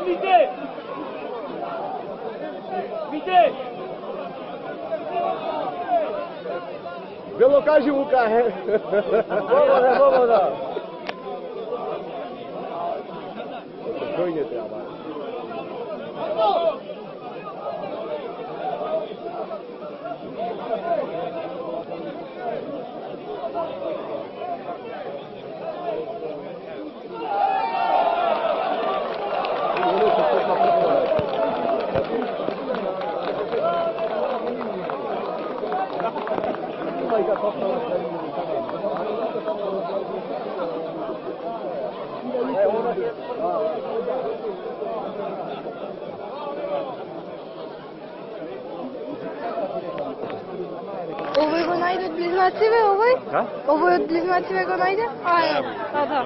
Vite! Vite! Vylokáži Luka, he? Svoboda! Spokojně třeba. Ovoj go najde od bliznacive, ovoj? Ha? Ovoj od bliznacive go najde? A, je. A, da.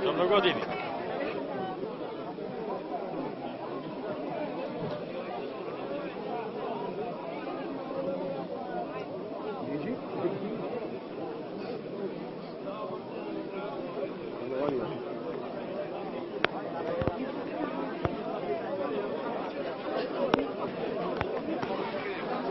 Dobro godini.